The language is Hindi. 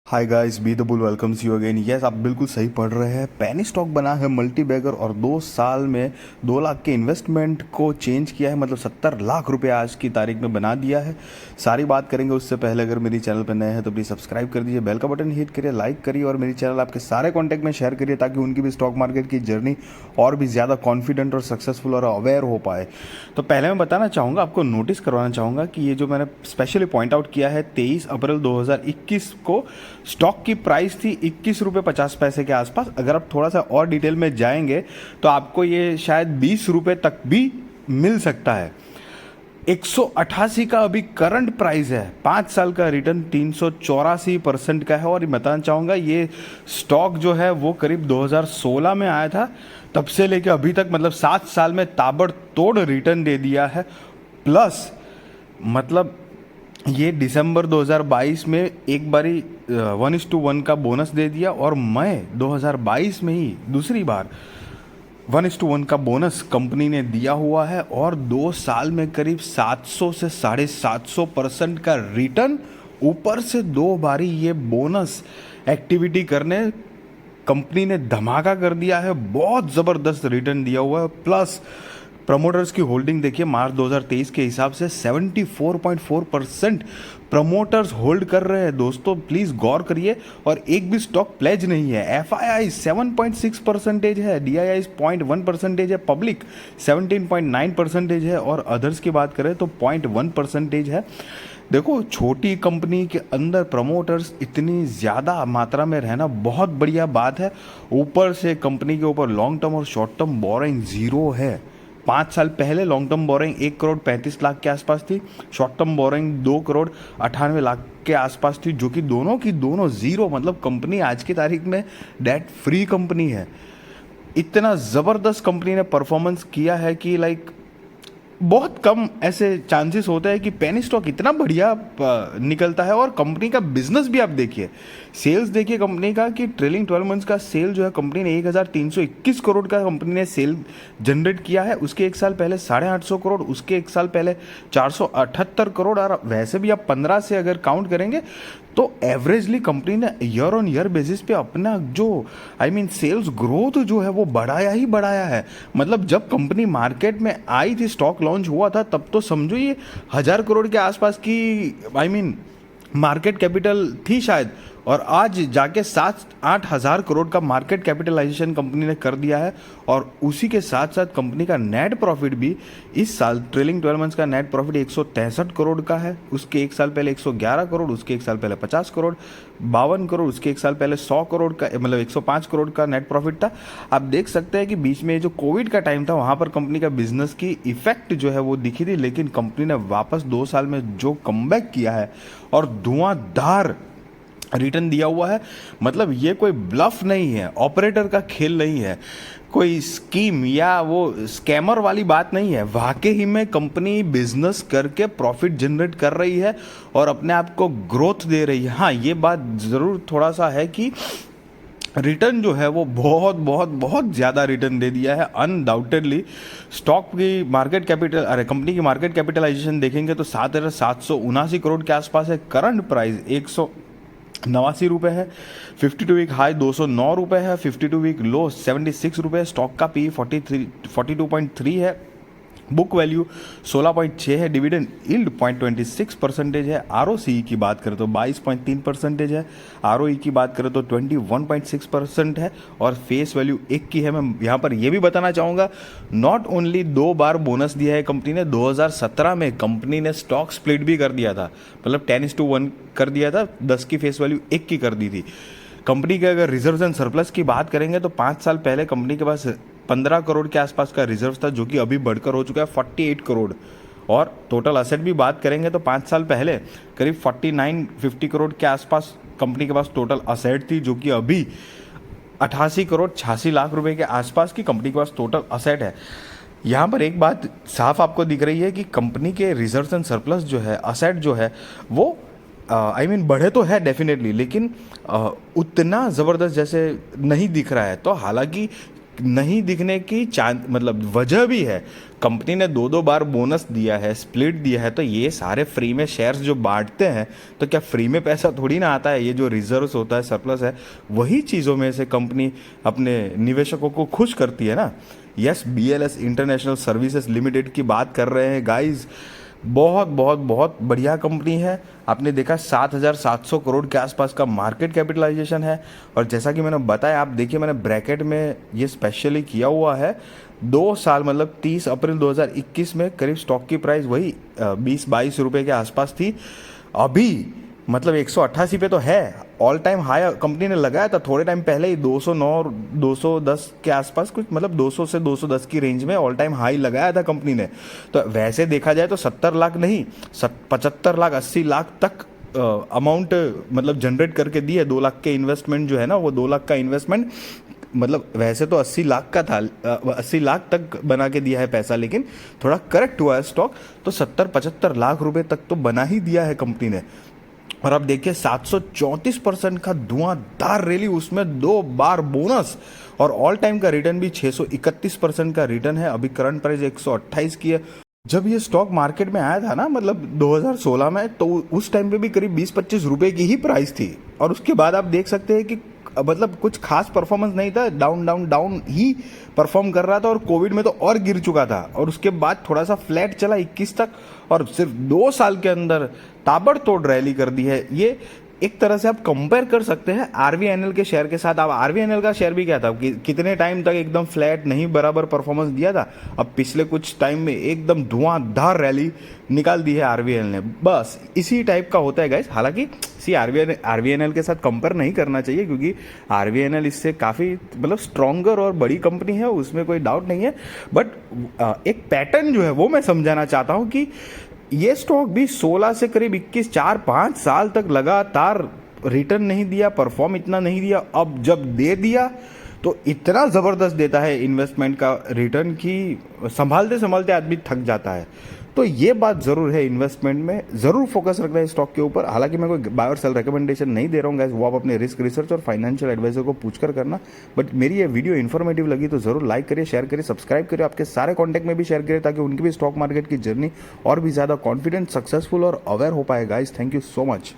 Hi guys, be the bull welcomes you again. Yes, आप बिल्कुल सही पढ़ रहे हैं। पेनी स्टॉक बना है मल्टी बैगर और 2 साल में 2 लाख के इन्वेस्टमेंट को चेंज किया है, मतलब 70 लाख रुपए आज की तारीख में बना दिया है। सारी बात करेंगे। उससे पहले अगर मेरी चैनल पर नए हैं तो प्लीज़ सब्सक्राइब कर दीजिए, बेल का बटन हिट करिए, लाइक करिए और मेरी चैनल आपके सारे कॉन्टैक्ट में शेयर करिए ताकि उनकी भी स्टॉक मार्केट की जर्नी और भी ज़्यादा कॉन्फिडेंट और सक्सेसफुल और अवेयर हो पाए। तो पहले मैं बताना चाहूँगा, आपको नोटिस करवाना चाहूँगा कि ये जो मैंने स्पेशली पॉइंट आउट किया है 23 अप्रैल 2021 को स्टॉक की प्राइस थी 21 रुपये 50 पैसे के आसपास। अगर आप थोड़ा सा और डिटेल में जाएंगे तो आपको ये शायद 20 रुपये तक भी मिल सकता है। 188 का अभी करंट प्राइस है। 5 साल का रिटर्न 384% का है। और ये बताना चाहूँगा, ये स्टॉक जो है वो करीब 2016 में आया था, तब से लेके अभी तक मतलब 7 साल में ताबड़तोड़ रिटर्न दे दिया है। प्लस मतलब ये दिसंबर 2022 में एक बारी 1:1 का बोनस दे दिया और मई 2022 में ही दूसरी बार 1:1 का बोनस कंपनी ने दिया हुआ है। और 2 साल में करीब 700 से 750% का रिटर्न, ऊपर से 2 बारी ये बोनस एक्टिविटी करने कंपनी ने धमाका कर दिया है। बहुत ज़बरदस्त रिटर्न दिया हुआ है। प्लस प्रमोटर्स की होल्डिंग देखिए, मार्च 2023 के हिसाब से 74.4% प्रमोटर्स होल्ड कर रहे हैं। दोस्तों प्लीज़ गौर करिए। और एक भी स्टॉक प्लेज नहीं है। FII 7.6% है, DII 0.1% है, पब्लिक 17.9% है और अदर्स की बात करें तो 0.1% है। देखो, छोटी कंपनी के अंदर प्रमोटर्स इतनी ज़्यादा मात्रा में रहना बहुत बढ़िया बात है। ऊपर से कंपनी के ऊपर लॉन्ग टर्म और शॉर्ट टर्म बोरिंग ज़ीरो है। 5 साल पहले long term borrowing 1 crore 35 lakh के आसपास थी, short term borrowing 2 crore 98 lakh के आसपास थी, जो कि दोनों की दोनों ज़ीरो। मतलब कंपनी आज की तारीख में डेट फ्री कंपनी है। इतना ज़बरदस्त कंपनी ने परफॉर्मेंस किया है कि लाइक बहुत कम ऐसे चांसेस होते हैं कि पेनी स्टॉक इतना बढ़िया निकलता है। और कंपनी का बिजनेस भी आप देखिए, सेल्स देखिए कंपनी का कि ट्रेलिंग 12 मंथ्स का सेल जो है कंपनी ने 1321 करोड़ का कंपनी ने सेल जनरेट किया है। उसके एक साल पहले 850 करोड़, उसके एक साल पहले 478 करोड़। और वैसे भी आप 15 से अगर काउंट करेंगे तो एवरेजली कंपनी ने ईयर ऑन ईयर बेसिस पे अपना जो सेल्स ग्रोथ जो है वो बढ़ाया ही बढ़ाया है। मतलब जब कंपनी मार्केट में आई थी, स्टॉक लॉन्च हुआ था, तब तो समझो ये 1000 करोड़ के आसपास की मार्केट कैपिटल थी शायद। और आज जाके 7-8 हज़ार करोड़ का मार्केट कैपिटलाइजेशन कंपनी ने कर दिया है। और उसी के साथ साथ कंपनी का नेट प्रॉफिट भी इस साल ट्रेलिंग 12 मंथ्स का नेट प्रॉफिट 163 करोड़ का है। उसके एक साल पहले 111 करोड़, उसके एक साल पहले 50 करोड़, 52 करोड़, उसके एक साल पहले 100 करोड़ का, मतलब 105 करोड़ का नेट प्रॉफिट था। आप देख सकते हैं कि बीच में जो कोविड का टाइम था वहाँ पर कंपनी का बिजनेस की इफेक्ट जो है वो दिखी थी, लेकिन कंपनी ने वापस 2 साल में जो कमबैक किया है और धुआंधार रिटर्न दिया हुआ है। मतलब ये कोई ब्लफ नहीं है, ऑपरेटर का खेल नहीं है, कोई स्कीम या वो स्कैमर वाली बात नहीं है। वाकई में कंपनी बिजनेस करके प्रॉफिट जनरेट कर रही है और अपने आप को ग्रोथ दे रही है। हाँ, ये बात ज़रूर थोड़ा सा है कि रिटर्न जो है वो बहुत बहुत बहुत ज़्यादा रिटर्न दे दिया है अनडाउटेडली। स्टॉक की मार्केट कैपिटल, अरे कंपनी की मार्केट कैपिटलाइजेशन देखेंगे तो 7,779 करोड़ के आसपास है। करंट प्राइस 189 रुपये है। 52 वीक हाई 209 रुपये है। 52 वीक लो 76 रुपये है। स्टॉक का पी 42.3 है। बुक वैल्यू 16.6 है। डिविडेंड यील्ड 0.26% है। ROCE की बात करें तो 22.3% है। ROE की बात करें तो 21.6% है। और फेस वैल्यू 1 की है। मैं यहाँ पर यह भी बताना चाहूँगा, नॉट ओनली 2 बार बोनस दिया है कंपनी ने, 2017 में कंपनी ने स्टॉक स्प्लिट भी कर दिया था, मतलब 10:1 कर दिया था, 10 की फेस वैल्यू 1 की कर दी थी। कंपनी के अगर रिजर्व एंड सरप्लस की बात करेंगे तो 5 साल पहले कंपनी के पास 15 करोड़ के आसपास का रिजर्व था, जो कि अभी बढ़कर हो चुका है 48 करोड़। और टोटल असेट भी बात करेंगे तो 5 साल पहले करीब 49-50 करोड़ के आसपास कंपनी के पास टोटल असेट थी, जो कि अभी 88 करोड़ 86 लाख रुपए के आसपास की कंपनी के पास टोटल असेट है। यहाँ पर एक बात साफ आपको दिख रही है कि कंपनी के रिजर्व एंड सरप्लस जो है, असेट जो है वो बढ़े तो है डेफिनेटली, लेकिन उतना ज़बरदस्त जैसे नहीं दिख रहा है। तो हालांकि नहीं दिखने की मतलब वजह भी है। कंपनी ने 2-2 बार बोनस दिया है, स्प्लिट दिया है, तो ये सारे फ्री में शेयर्स जो बांटते हैं तो क्या फ्री में पैसा थोड़ी ना आता है। ये जो रिजर्व्स होता है, सरप्लस है, वही चीज़ों में से कंपनी अपने निवेशकों को खुश करती है ना। Yes, BLS international services limited की बात कर रहे हैं गाइज। बहुत बहुत बहुत बढ़िया कंपनी है। आपने देखा 7,700 करोड़ के आसपास का मार्केट कैपिटलाइजेशन है। और जैसा कि मैंने बताया, आप देखिए मैंने ब्रैकेट में ये स्पेशली किया हुआ है। 2 साल मतलब 30 अप्रैल 2021 में करीब स्टॉक की प्राइस वही 20-22 रुपये के आसपास थी। अभी मतलब 188 पे तो है, ऑल टाइम हाई कंपनी ने लगाया था थोड़े टाइम पहले ही 209 और 210 के आसपास कुछ, मतलब 200 से 210 की रेंज में ऑल टाइम हाई लगाया था कंपनी ने। तो वैसे देखा जाए तो 70 लाख नहीं, 75 लाख 80 लाख तक अमाउंट मतलब जनरेट करके दी है। 2 लाख के इन्वेस्टमेंट जो है ना, वो 2 लाख का इन्वेस्टमेंट मतलब वैसे तो 80 लाख का था, 80 लाख तक बना के दिया है पैसा, लेकिन थोड़ा करेक्ट हुआ है स्टॉक, तो 70-75 लाख रुपए तक तो बना ही दिया है कंपनी ने। और अब देखिए 734% का धुआंधार रैली, उसमें 2 बार बोनस, और ऑल टाइम का रिटर्न भी 631% का रिटर्न है। अभी करंट प्राइस 128 की है। जब ये स्टॉक मार्केट में आया था ना, मतलब 2016 में, तो उस टाइम पे भी करीब 20-25 रुपए की ही प्राइस थी। और उसके बाद आप देख सकते हैं कि मतलब कुछ खास परफॉर्मेंस नहीं था, डाउन डाउन डाउन ही परफॉर्म कर रहा था, और कोविड में तो और गिर चुका था। और उसके बाद थोड़ा सा फ्लैट चला 21 तक, और सिर्फ 2 साल के अंदर ताबड़तोड़ रैली कर दी है। ये एक तरह से आप कंपेयर कर सकते हैं RVNL के शेयर के साथ। अब RVNL का शेयर भी क्या था कि कितने टाइम तक एकदम फ्लैट नहीं बराबर परफॉर्मेंस दिया था, अब पिछले कुछ टाइम में एकदम धुआंधार रैली निकाल दी है RVNL ने। बस इसी टाइप का होता है गाइस। हालांकि RVNL के साथ कंपेयर नहीं करना चाहिए, क्योंकि RVNL इससे काफ़ी मतलब स्ट्रॉन्गर और बड़ी कंपनी है, उसमें कोई डाउट नहीं है। बट एक पैटर्न जो है वो मैं समझाना चाहता हूँ कि ये स्टॉक भी 16 से करीब 21, 4-5 साल तक लगातार रिटर्न नहीं दिया, परफॉर्म इतना नहीं दिया। अब जब दे दिया तो इतना ज़बरदस्त देता है इन्वेस्टमेंट का रिटर्न कि संभालते संभालते आदमी थक जाता है। तो ये बात ज़रूर है, इन्वेस्टमेंट में ज़रूर फोकस रखना है स्टॉक के ऊपर। हालांकि मैं कोई बाय और सेल रिकमेंडेशन नहीं दे रहा हूँ गाइस, वो आप अपने रिस्क रिसर्च और फाइनेंशियल एडवाइजर को पूछकर करना। बट मेरी ये वीडियो इन्फॉर्मेटिव लगी तो ज़रूर लाइक करिए, शेयर करिए, सब्सक्राइब करिए, आपके सारे कॉन्टैक्ट में भी शेयर करिए, ताकि उनकी भी स्टॉक मार्केट की जर्नी और भी ज़्यादा कॉन्फिडेंट, सक्सेसफुल और अवेयर हो पाए guys. Thank you so much.